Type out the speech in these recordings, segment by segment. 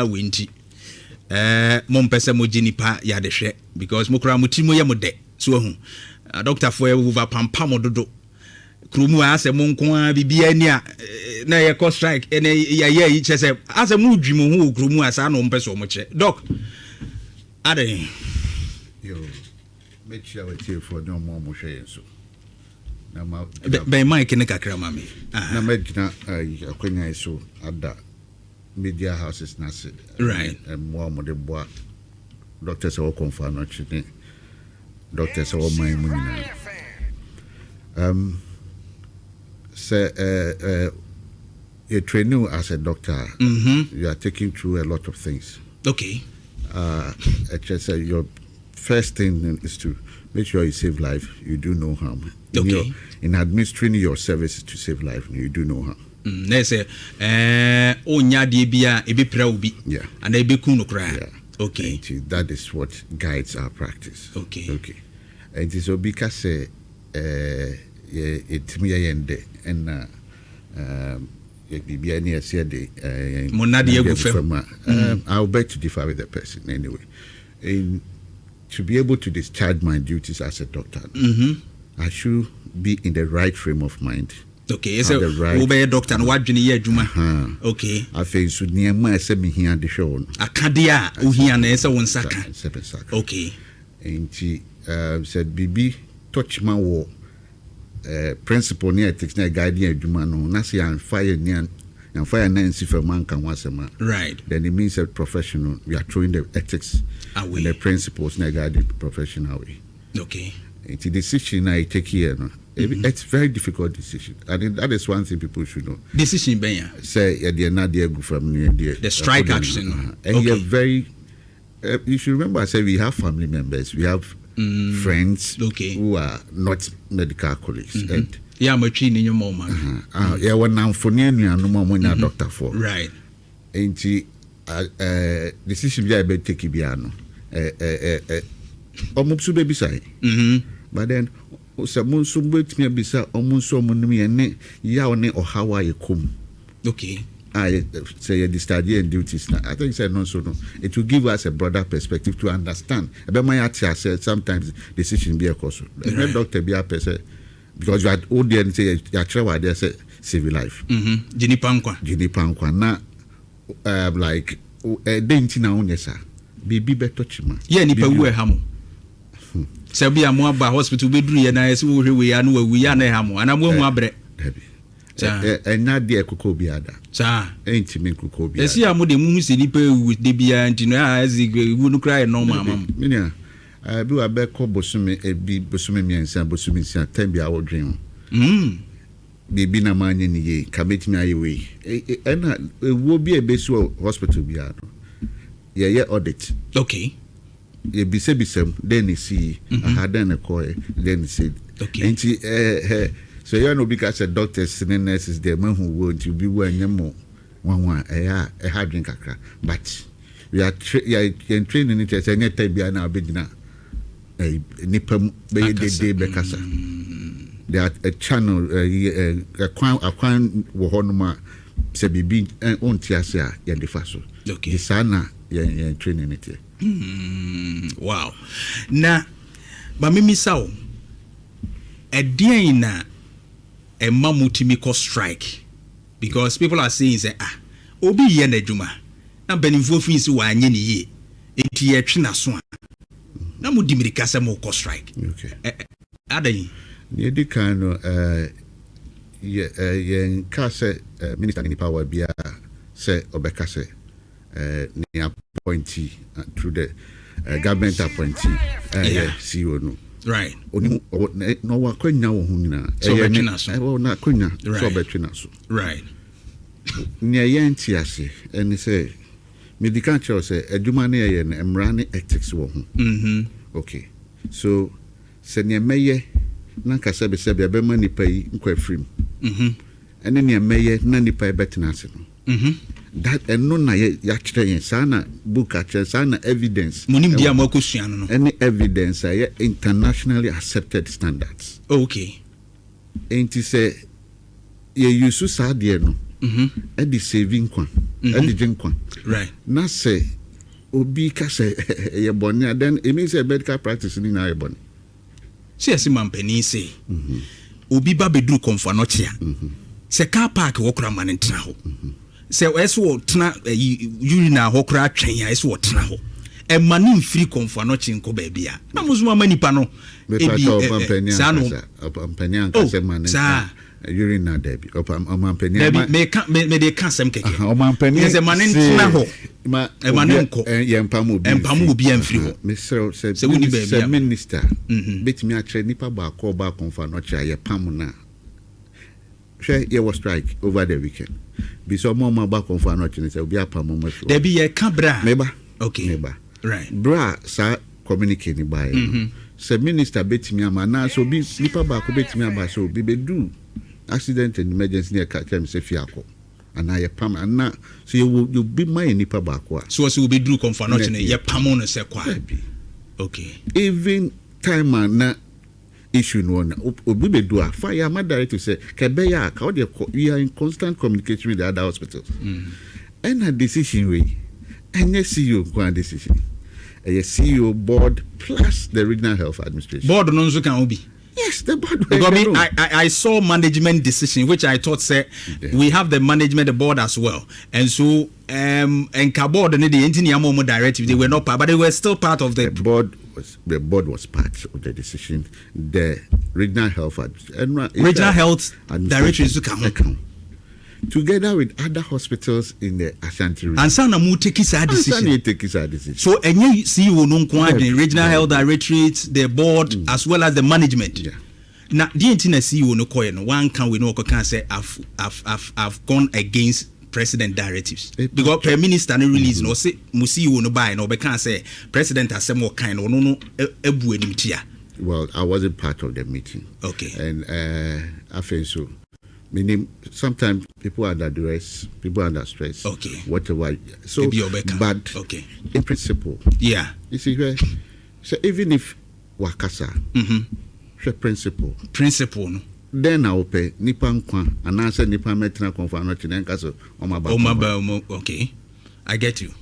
saa wenti mo mpese mo ginipa ya de hwe because mo kura mo timo ye mo de so hu doctor for over pampa mo dodo krumu ase mo nko a bibia ni a na ye ko strike ene ya yi chese ase mo dwimo hu krumu asa no mpese mo che doc ade yo make sure we take for no more mo hwe so na ma be mic ne kakra mami na ma gina akwanya so ada media houses na se right more mo de boa doctors are confirm no chine doctors are my money you train you as a doctor. You are taking through a lot of things. Okay. Just your first thing is to make sure you save life. You do no harm. Okay. In administering your services to save life, you do no harm. Let's say, onya de bia ebi pra obi. Yeah. And ebi kunu kra. Yeah. Okay. And that is what guides our practice. Okay. Okay. And it is because it me ende and bibia ni ase de monade agufam. I'll beg to differ with the person anyway. And to be able to discharge my duties as a doctor, I should be in the right frame of mind. Okay, so we be a doctor and what juni ye adwuma. Okay. I feel so near my me here the show. Akadia uhia na ese won saka. Okay. And she said bibi touch my wall. Principle near ethics na guiding adwuma no na say and fire near and fire nancy for man can once a man. Right. Then it means that professional we are throwing the ethics away. And the principles na guiding professional way. Okay. It's a decision I take here no. It's very difficult decision. I think that is one thing people should know. Decision ben say they are not there go from the strike action. And you're very you should remember I said we have family members, we have friends who are not medical colleagues. And yeah, much in your mom. Yeah, when I'm for near no more doctor for. Right. And decision be take biano. Omupsu baby say. But then someone soon wait me bisa omunso munumi ene ya one or how I come. Okay. I say the study and duties now. I think no. It will give us a broader perspective to understand. About my said sometimes decision be a cause. The doctor be a person because you had audience say you try there say save life. Jini pankwa na like denti na unyesa. Bibi beto chima. Yeah, ni pa uwe hamu. Sebi amu aba hospital bedru ye na ese wo hwe ya na wawu ya na hamu. Ana mu hu abre. Na de ekoko bi ada sa entimi ekoko bi ada esi amu de mu se nipa wu de bia ntino azi wu no kra normal mam minia bi wa be ko bosumi ebi bosumi miensa bosumi sia tan bi awodwen bibi na manye ni ye kabetimi ayewe na wo bi ebesu hospital bi ado ye audit. Okay. Ye bisem then see aha then ko then see. Okay. Enti so you know because doctors and nurses the man who want to be when you more one a hard drink kakra but we are training it as any type be na begina nipam be de bekasa there are a channel a kwan wo honoma se bibi on tiase a ye defa so okay disana ye training it. Wow. Na ba mimi saw edien na a mamutimi strike because people are saying say obi ye na adwuma na benifo fi si wa anye ni ye enti ye twe na so na mu dimirika se mo strike. Okay. Adan ye di kan no ye kase minister ni power bia say obeka say ni appointee through the government appointee CEO no. Right. No wa kwenya wo hu nyina na kwenya so betwena so. Right. Nya yenti ase eni say medical chair say adwuma na ye na emra ne ethics wo hu. Okay. So se ne meye na kasa be se be ma nipa yi nkwa frim. Ene ne meye na nipa e betena ase no. That and no na ya kire sana book a sana evidence munim dia makosua no any evidence internationally accepted standards. Okay. Enti say ye use sadie no the saving kwan the gen kwan right na say obi ka say ye boni then it means a medical practice ni na ye boni see as mampani say obi ba bedru komfanochia se car park wo kura man ntra ho se eso tena urina ho kura twen ya eso tena ho e manu mfiri komfanochi nko ba bia na muzuma manipa no ebi sa no pampanya ka se man urina debi pampanya me de kan sem keke pampanya se man ntra ho e manu nko empam obi amfiri ho Mr. se woni ba bia minister betimi a kire nipa ba ko ba komfanochi aye pam na there was strike over the weekend. Because mama back on for nothing, so be a pam. There be a cabra. Neighbor. Okay. Neighbor. Right. Bra, sir, communicating by. Say minister bet me a man, so be slipper back, bet me about so be do accident and emergency near Katem say fiaco. And I pam and now so you be my nipper back. So as you be do come for nothing, ye pam on a sequa. Okay. Even time and issue no na obi do a fire my director say kebeya ka we are in constant communication with the other hospitals and a decision we and CEO go and decision a CEO board plus the regional health administration board no nso kan obi yes the board because I saw management decision which I thought say we have the management the board as well and so and board and the engineer more directive they were not part but they were still part of the board was part of the decision. The regional health director together with other hospitals in the Ashanti region. And sana mu take his decision. So any CEO no kwa the regional health directorate, the board as well as the management. Yeah. Now the entire CEO no koye no one can we no can say I've gone against president directives because prime minister no release no say musi wo no buy no be can say president asem what kind no ebu enim tia. Well, I wasn't part of the meeting. Okay. And I feel so. Meaning sometimes people are under duress, people are under stress. Okay. Whatever. So but okay. In principle. Yeah. You see where so even if wakasa principle no then I will pay Nipan Kwan and answer Nipan Metina Confanot in Encaso okay. I get you.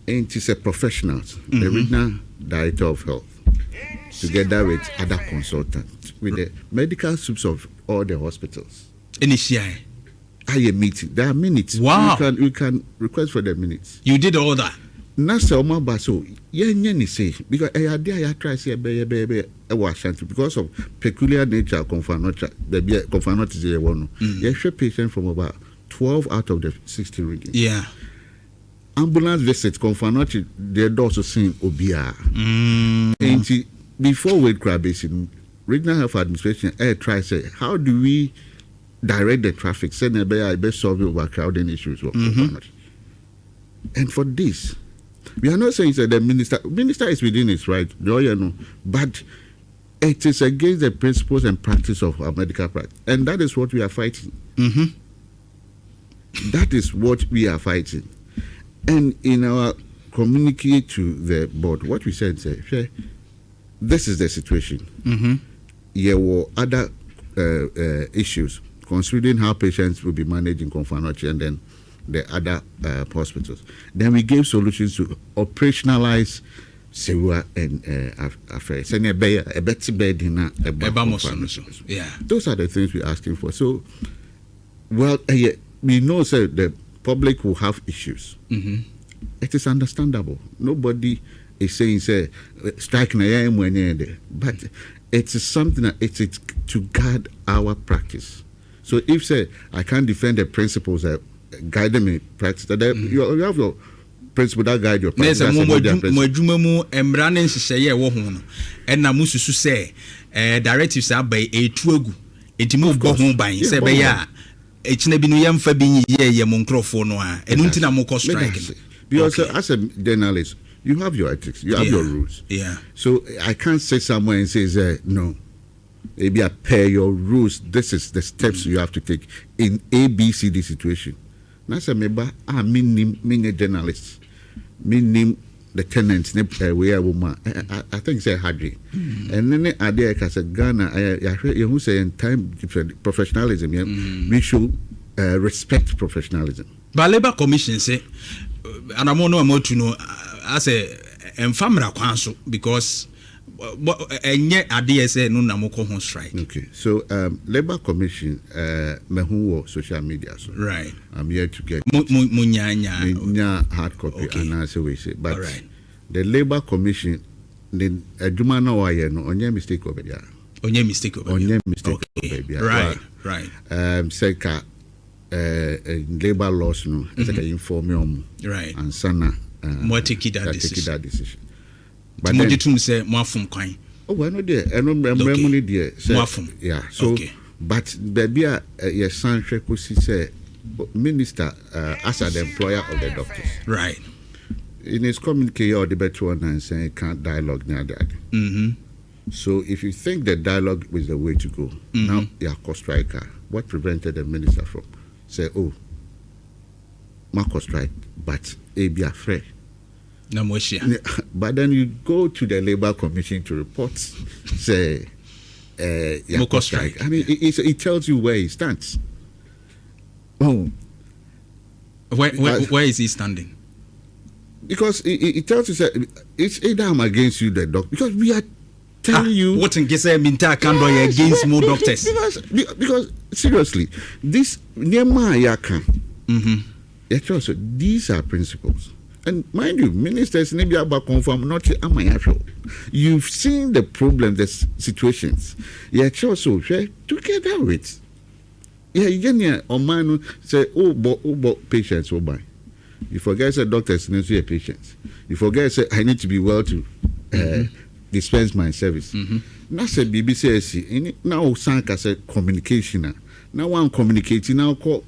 And it is a professional, the regional director of health, together with other consultants, with the medical soups of all the hospitals. Initiate. I meeting. There are minutes. Wow. You can request for the minutes. You did all that. Nasa Oma Baso, yen say because I try say be Ashanti because of peculiar nature of Confanot. The Confanot is a one. You share patient from about 12 out of the 60 regions. Yeah. Ambulance visits Confanot. They also seen Obia. And before we grab basin, regional health administration try say how do we direct the traffic? Send a be solve overcrowding issues. And for this. We are not saying that the minister is within his right, but it is against the principles and practice of our medical practice. And that is what we are fighting. That is what we are fighting. And in our communique to the board, what we said, this is the situation. There were other issues, considering how patients will be managed in Confanot and then the other hospitals. Then we gave solutions to operationalize Sewa and affairs. And a better bed in yeah. Those are the things we're asking for. So, well, we know that the public will have issues. It is understandable. Nobody is saying, strike na but it is something that it is to guard our practice. So if I can't defend the principles that guide them in practice, that you have your principle that guide your practice. Directives are by a tuagu. It move go home by say by it's never been yam for being ye microphone and untina moko striking. Because as a journalist, you have your ethics, you have your rules. Yeah. So I can't say somewhere and say no. Maybe I pay your rules. This is the steps you have to take in ABCD situation. Nasa meba mean a journalist. Mean the tenants we are woman. I think say Hadri. And then idea as a Ghana who say in time professionalism we should respect professionalism. But Labour Commission say, and I'm not to know as a family council because and yet I say no namoko strike. Okay, so Labour Commission mehuwo social media. So right. I'm here to get munya hard copy and answer we say. But right. the Labour Commission, the Jumana waye no onye mistake over there. Onye mistake over there. Okay. Right. Seka labor laws no seka inform right. And sana more take that decision. But then to say mwafum kwan. Oh, well, no there. I know money there. Mwafum. Yeah. So, but baby, your son say minister as the employer of the doctors. Right. In his communique, or the better one and saying can't dialogue near that. So, if you think that dialogue was the way to go, now you're a striker. What prevented the minister from say, oh, Marco strike, but a be afraid. But then you go to the Labour Commission to report, say, strike. I mean, it tells you where he stands. Oh, where is he standing? Because it tells you, say, it's either I'm against you, the doctor, because we are telling you what in case minta candor against more doctors. Because seriously, this Nyama Yaka, so these are principles. And mind you, ministers maybe about confirm not amayasho. You've seen the problem, the situations. Yeah, so together with. Yeah, you or man say, oh, patients will buy. You forget say doctors need to see patients. You forget say I need to be well to dispense my service. Now say BBC now sank as a communication. Now one communicating now call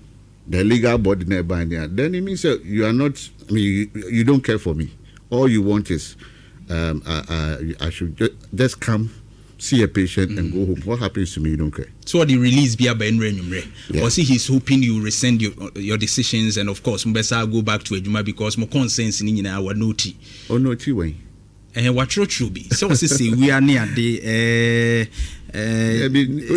the legal body nearby there. Then it means that you are not. I mean, you don't care for me. All you want is I should just come see a patient and go home. What happens to me? You don't care. So what the release be about or see he's hoping you rescind your decisions and of course Mbesa go back to Ejuma because more consensus in our noti. Oh noti way. And what true be? So say we are near the I mean,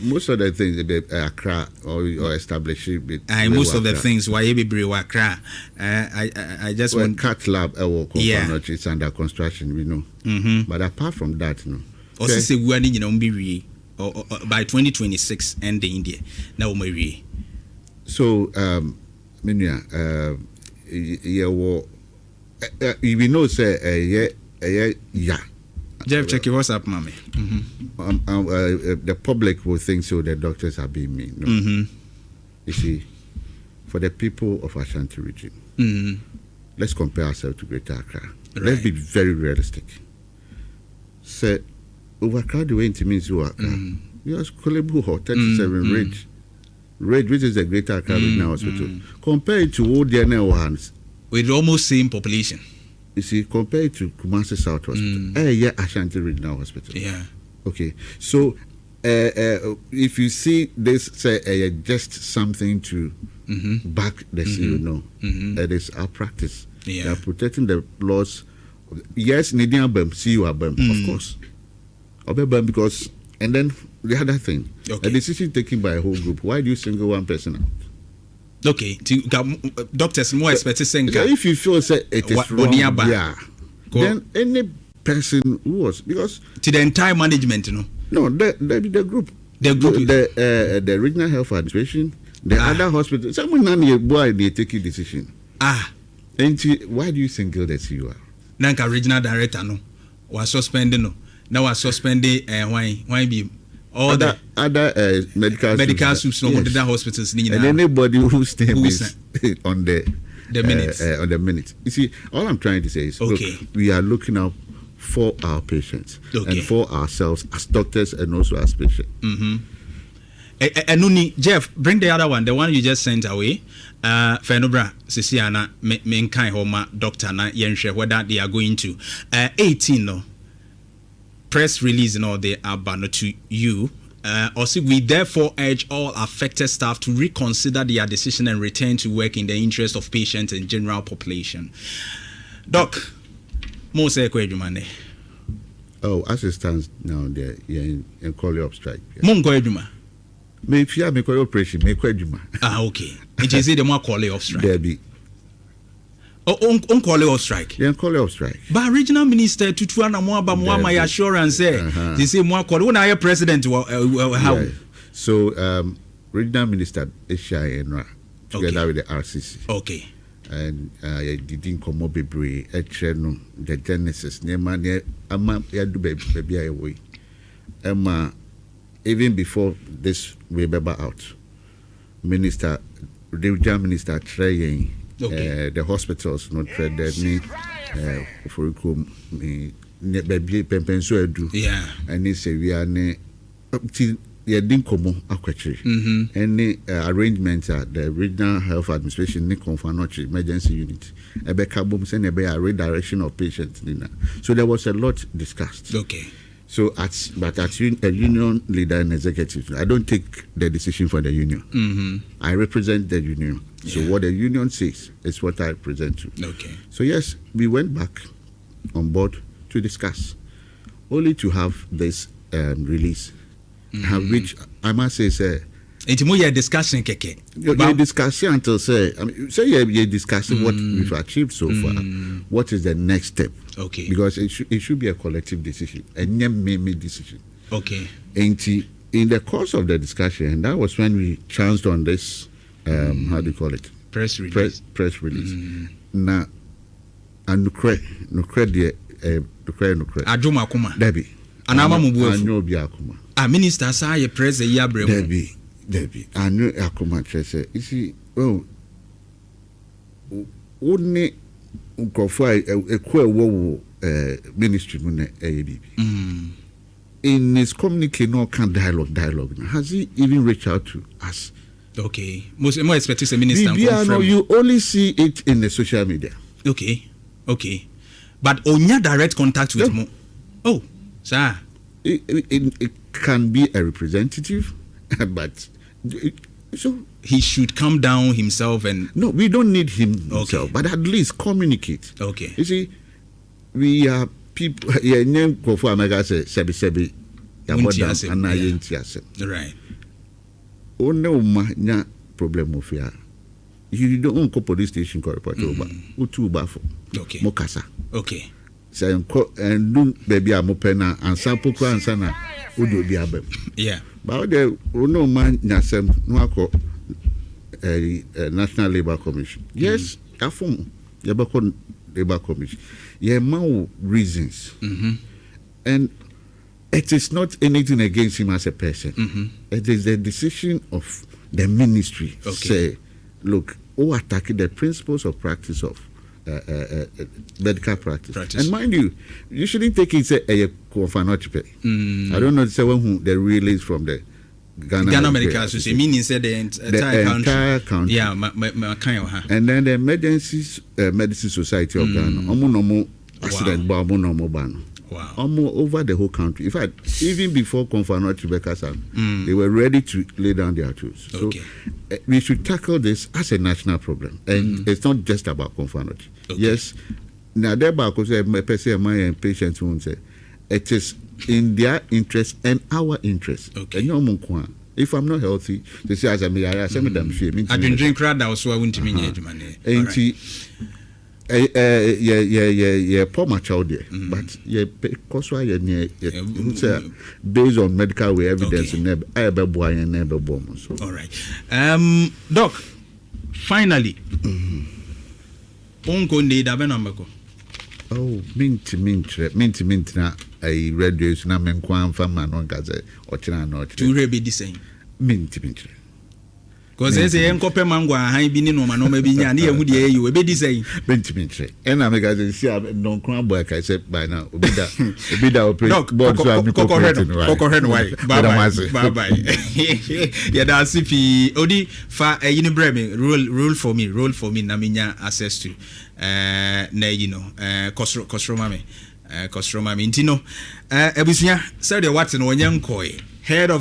most of the things Accra or establish it. Most of the things why every Accra. I just want KATH lab it's under construction, we know. But apart from that, no. Also say we are in or by 2026 and the India now we. So Minya we know say yeah. Jeff, check your WhatsApp, mommy. The public will think so. The doctors are being mean. No? You see, for the people of Ashanti region, let's compare ourselves to Greater Accra. Right. Let's be very realistic. Say, overcrowded way into means you are. Yes, Kolebu Hall 37 Rage, which is the Greater Accra Regional Hospital. Compare it to all the other ones. With almost same population. You see, compared to Kumasi South Hospital, Ashanti Regional Hospital. Yeah. Okay. So, if you see this, say, just something to back the CEO, it is our practice. Yeah. They are protecting the laws. Yes, Nidian Bem, CEO Bem, of course. Obebem because, and then the other thing, a decision taken by a whole group. Why do you single one person out? Okay, doctors more expected saying if you feel say it is wrong, then any person who was because to the entire management, the group, the regional health administration, the other hospital, someone boy they take a decision. And why do you single the CEO? Nanka regional director was suspended now was suspended why be all the other medical suits the hospitals and anybody whose name is on the minutes on the minute. You see, all I'm trying to say is look, we are looking out for our patients and for ourselves as doctors and also as patients. And Jeff, bring the other one, the one you just sent away. Fenobra, Sisiana, Menkai Homa, Doctor Na Yenshe, whether they are going to 18 no. Press release and all they are banner to you. Also, we therefore urge all affected staff to reconsider their decision and return to work in the interest of patients and general population. Doc, more say Kwejumane. Oh, as it stands now, there, you call you up strike. Mongo Ejuma. Me fear me call operation, me kwaduma. Okay. It is the more call off strike. There be. On call off strike. Yeah, call off strike. But regional minister Tutu na mo aba mo my assurance they say mo call when I president how. Yeah. So regional minister Esha Enra together with the RCC. Okay. And didn't come up bebre no the genesis nema ne ama ya do baby away. Emma even before this we beba out. Regional minister trying the hospitals not trade me for me baby pempenso edu. Yeah. And he say we are ne yeah, didn't come on any arrangements at the regional health administration emergency unit. Send a redirection of patients. So there was a lot discussed. Okay. So but as a union leader and executive, I don't take the decision for the union. I represent the union. So what the union says is what I present to. Okay. So yes, we went back on board to discuss, only to have this release. Which I must say, it's more discussion, keke. You're discussing until say you're discussing what we've achieved so far. What is the next step? Okay. Because it should be a collective decision, a me decision. Okay. And in the course of the discussion, that was when we chanced on this. How do you call it? Press release. Press release. Now, and nukre. Aduma kuma. Debbie. Anama mubuefu. Anyo bi akuma. Minister sa ye press e yabrem. Debbie. Anyo akuma trese. You see, only nkofo ekwa wo ministry mu na ABB. In his communique no can dialogue. Has he even reached out to us? Okay. More expected a minister. No, you only see it in the social media. Okay. But on your direct contact with mo. Oh, sir. It can be a representative, but so he should come down himself and. No, we don't need him himself, but at least communicate. Okay. You see, we are people. Yeah, name go for America say sebi. Right. Oh no, nya problem of ya. You don't go police station call report over. Utu bafo. Okay. Mokasa. Okay. Say and do baby amopena and sample kwa ansana udo bi abem. Yeah. But the no man nyasem no akọ National Labour Commission. Yes, afum yabako Labour Commission. Yeah, man reasons. And it is not anything against him as a person. It is the decision of the ministry. Okay. Say, look, who attacking the principles of practice of medical practice. And mind you shouldn't take it say a confanotipe. I don't know who the release from the Ghana Medical Association. Meaning said the entire country. Yeah, and then the Emergency Medicine Society of Ghana. Accident ban. Wow. Almost over the whole country. In fact, even before Confanotipe, they were ready to lay down their tools. So we should tackle this as a national problem. And it's not just about Confanotipe. Yes, now because my patients won't say it is in their interest and our interest. And if I'm not healthy, they say as I may I send them fear. I didn't drink crowd also I wouldn't mean poor my child there, but because why based on medical way evidence never boy and never bomb. All right, Doc. Finally, Uncle need a benamako. Oh, mint na a radio na men kwan fa man on gazette or china not to be the same. Mint. Because there's a copper mango, I be no man, maybe near would you be the same. Mint. And I'm a see non crumb work, I said by now. Be that bye. Yeah, that's if he only for a unibreme rule for me, Naminya access to Kostromami, Intino, Ebusia, Saturday Watson, one young coy, head of